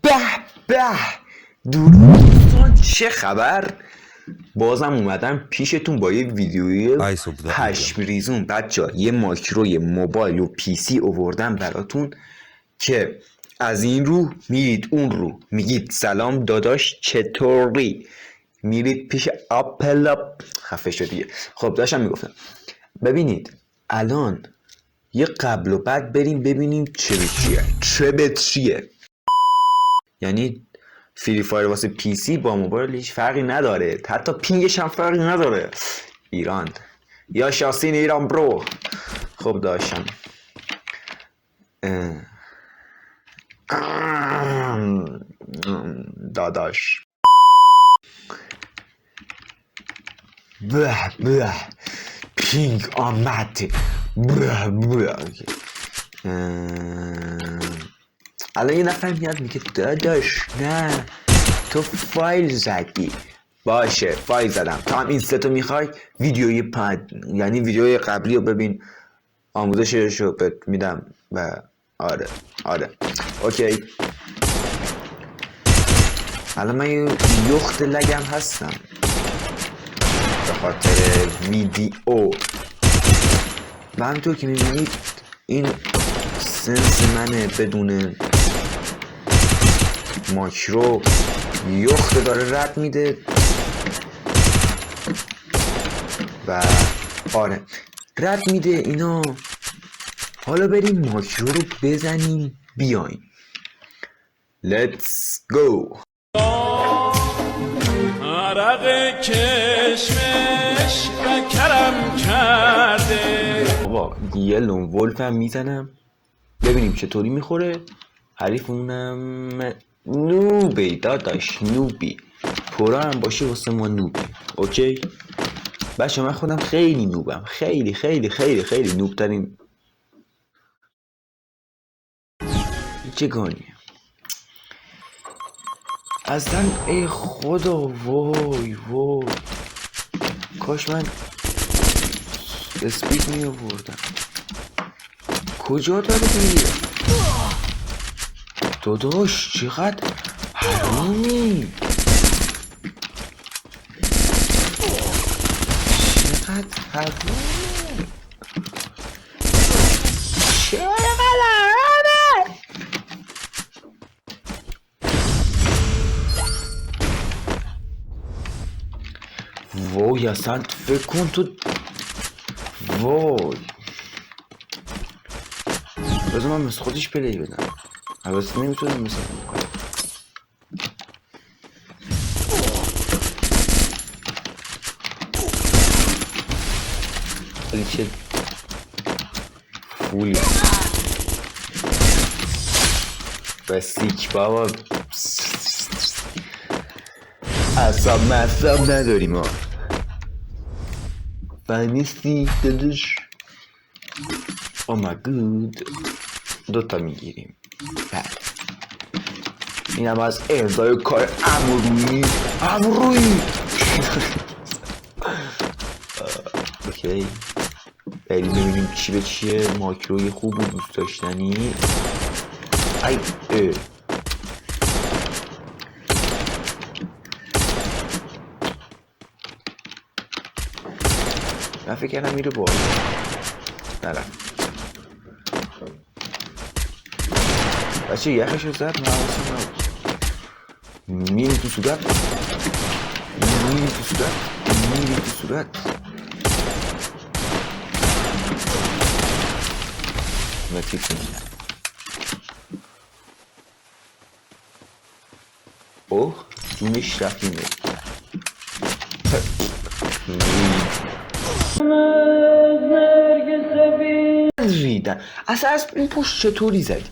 به به دوستان چه خبر؟ بازم اومدم پیشتون با یه ویدیوی پشم ریزون بچه، یه ماکروی موبایل و پی سی آوردم براتون که از این رو میرید اون رو میگید سلام داداش چطوری، میرید پیش اپل خفه شد دیگه. خب داشتم میگفتم ببینید الان یه قبل و بعد بریم ببینیم چه به چیه. یعنی فری فایر واسه پی سی با موبایل هیچ فرقی نداره، حتی پینگش هم فرقی نداره. ایران یا شاسین ایران برو. خب داشتم داداش به پینگ آمد الان یه نفر میاد میگه داداش نه تو فایل زدی. باشه فایل زدم، تو هم این ستو میخوای ویدیوی یعنی ویدیوی قبلی رو ببین، آموزشش رو بهت میدم. و آره اوکی. الان من یه یخت لگم هستم به خاطر ویدیو و همونطور که میبینید این سنس منه بدون ماکرو یخت داره رد میده و آره رد میده اینا. حالا بریم ماکرو رو بزنیم بیایم. Let's go. عرق کشمش و کرم کرده. بابا یه لون ولف هم میزنم ببینیم چطوری میخوره. حریفونم نوبی داداش، نوبی پورا هم باشه واسه ما نوبی. اوکی بچه من خودم خیلی نوبم، خیلی خیلی خیلی خیلی نوب ترین چگانیه اصلا. ای خدا وای کاش من اسپید می آوردم. کجا داره میره داداش؟ چقدر حرامی، چقدر حرامی، چقدر حرامی. وای اصلا فکر کن تو. وای بذار من مثل خودش پلی بدم، البته نمیتونم مثل خودش. ولی چه فولی بسیک بابا، اصاب مصاب نداریم ها. فهمیستی دادش؟ او مای گود دوتا میگیریم. بله اینم از ارزای کار امروی اوکی بریم ببینیم چی به چیه. ماکروی خوب و دوست داشتنی. ای من فکر کردم میره بالا. نرفت بچه یخشو زد. من حواسم نبود. میری تو صورت لطیف میگیرم. اوه جونش رفتیمه. ریدن اصلا از این پشت چطوری زدی؟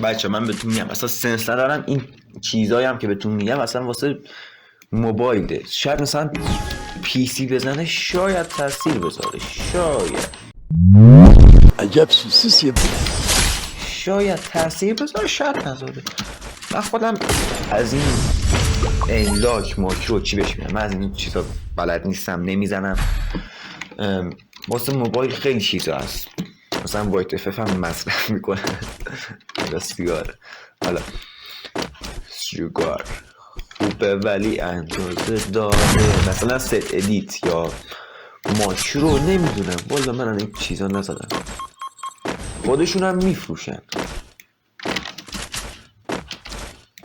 بچه من بهتون میگم اصلا سنس ندارم. این چیزایی هم که بهتون میگم اصلا واسه موبایله. شاید مثلا پی سی بزنه شاید تاثیر بذاره، عجب سوسیه، شاید تاثیر بذاره شاید نذاره. من خودم از این لاک ماکرو چی بهش میگم، من از این چیزا بلد نیستم، نمیزنم. واسه موبایل خیلی چیزا هست، مثلا وایت اف هم مصرف میکنه یا سیگار. حالا سیگار خوبه ولی اندازه داره، مثلا ست ادیت یا ماکرو نمیدونم والا، من این چیزا نزدم، خودشون هم میفروشن.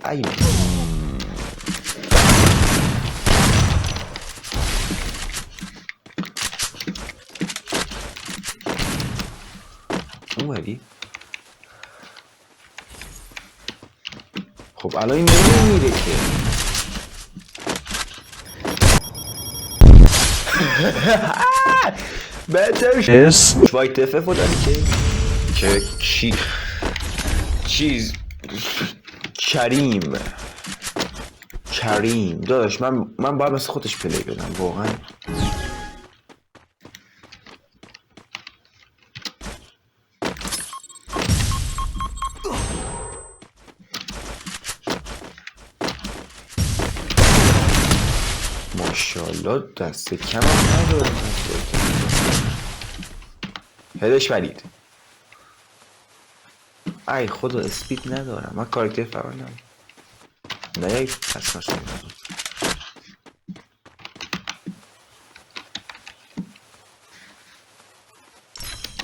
ای اومدی؟ خب الان این نمیره که بهتر وایت اف داری که چیز کریم داداش، من باید مثل خودش پلی بدم واقعا. ماشاءالله دست کم هم نداره. هدش برید. ای خدا اسپید ندارم، من کاراکتر فعالم. نه یک پس نشون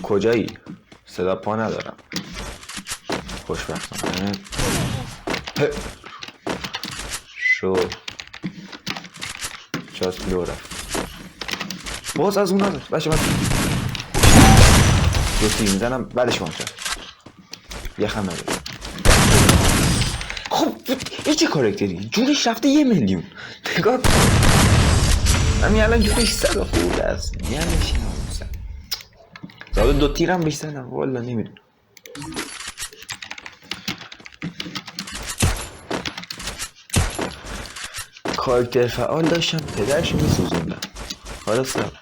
کجایی؟ صدا پا ندارم خوشبختانه. شو جاست لو رفت باز از اون نزد بشه. من دو تیر میزنم بعدش مانتر یخم نداره. خب این چه کارکتری؟ جورش رفته 1 میلیون. نگاه همین الان جورش 100 خورده است. یعنی چی ناموسن زاده 2 تیرم بهش زنم والا نمیدونم. کارکتر فعال داشتم پدرشو میسوزوندم. حالا سلام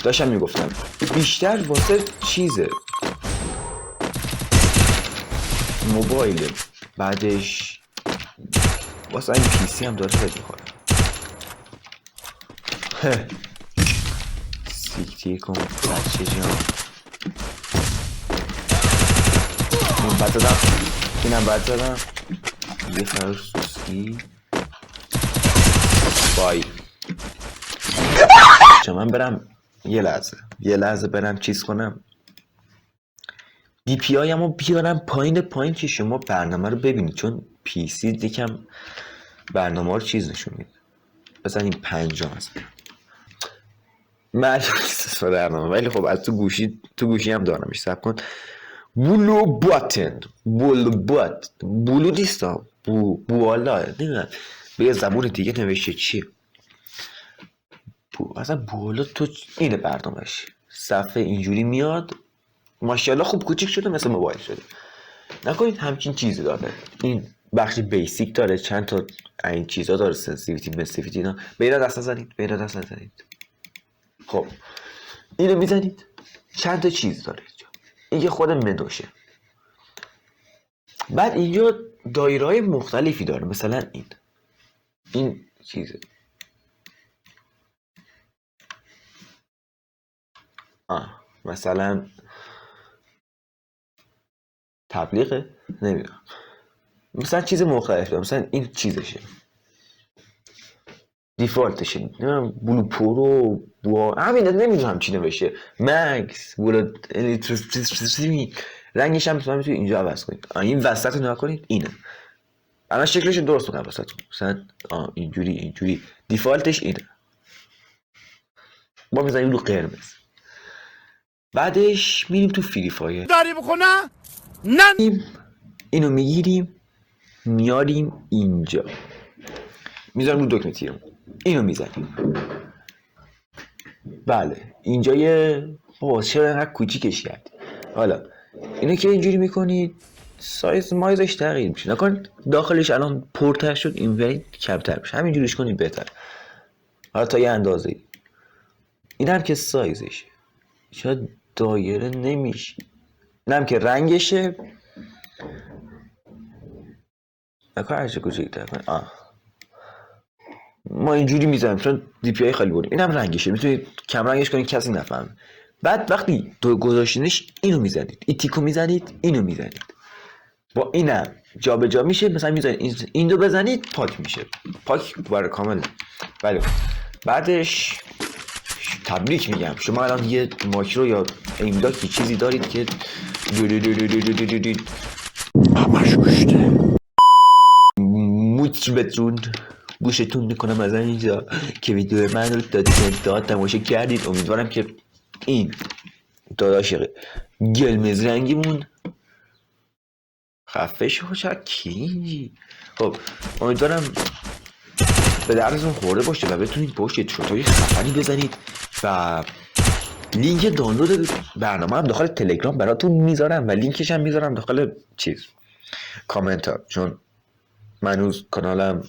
داشتم میگفتم بیشتر واسه چیزه موبایل، بعدش واسه این پیسی هم داره خیلی میخوره. سیکتیر کن بچه جان. این بد دادم، اینم بد دادم. یه فرار سوسکی بای چه من برم یه لحظه برم چیز کنم دی پی آی همو بیارم پایین که شما برنامه رو ببینید، چون پی سی دیکم برنامه رو چیز نشون میده. بزنیم 50 مثلا معلوم نیست برنامه، ولی خب از تو گوشی هم دارمش. صبر کن. بلو نیستا بوالا نمیدونم به یه زبون دیگه نوشته چیه اصلا بوالا. تو اینه برنامهش، صفحه اینجوری میاد ماشاءالله خوب کوچیک شده مثل موبایل شده. نکنید همچین چیزی داره. این بخشی بیسیک داره، چند تا این چیزا داره، سنسیتیویتی اینا. به اینا دست نزنید. خب اینو میزنید چند تا چیز داره اینجا. این که خود منوشه. بعد اینجا دایره‌های مختلفی داره، مثلا این چیزه. مثلا تبلیغه نمیدونم، مثلا چیز مختلف داره. مثلا این چیزشه دیفالتشه، نمیدونم بلو پرو همین نمیدونم چی نوشته مکس بلو الیکتریسیتی. رنگش هم میتونید اینجا عوض کنید. این وسط رو نگاه کنید اینه. الان شکلش درست کنم واسهتون. مثلا اینجوری دیفالتش اینه. ما میذاریم رو قرمز. بعدش میریم تو فری فایر داری بکنه نه اینو میگیریم میاریم اینجا میذاریم رو دکمه تیرمون اینو میزنیم. بله اینجا یه چرا اینقدر کوچیکش کردی. حالا اینو که اینجوری میکنید سایز مایزش تغییر میشه. نکن داخلش الان پرتر شد اینوری کمتر میشه. همینجوریش کنید بهتر. حالا تا یه اندازه این هم که سایزشه شاید دایره نمیشه. اینم که رنگشه نکن هرچه کوچیک‌تر کن. ما اینجوری میزنیم چون دی پی آی خیلی بود. اینم رنگشه، میتونید کم رنگش کنید کسی نفهمه. بعد وقتی تو گذاشتینش اینو میزنید، این تیکو میزنید، اینو میزنید، با اینم جابجا میشه. مثلا میذارید این دو بزنید پاک میشه، پاک برای کامل. بله بعدش تبریک میگم، شما الان یه ماکرو یا ایملاک یه چیزی دارید که همش گوشته موچ بتون گوشتون میکنم از اینجا که ویدیو من رو تا تماشا کردید. امیدوارم که این داداش گلمز رنگیمون خفه شو چکی. خب امیدوارم به دردتون خورده باشه و بتونید پشت شوتای خفنی بزنید و لینک دانلود برنامه هم داخل تلگرام براتون میذارم و لینکش هم میذارم داخل کامنت ها، چون من هنوز کانالم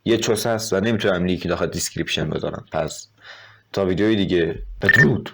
یه چوس هست و نمیتونم لینک داخل دیسکریپشن بذارم. پس تا ویدیوی دیگه بدرود.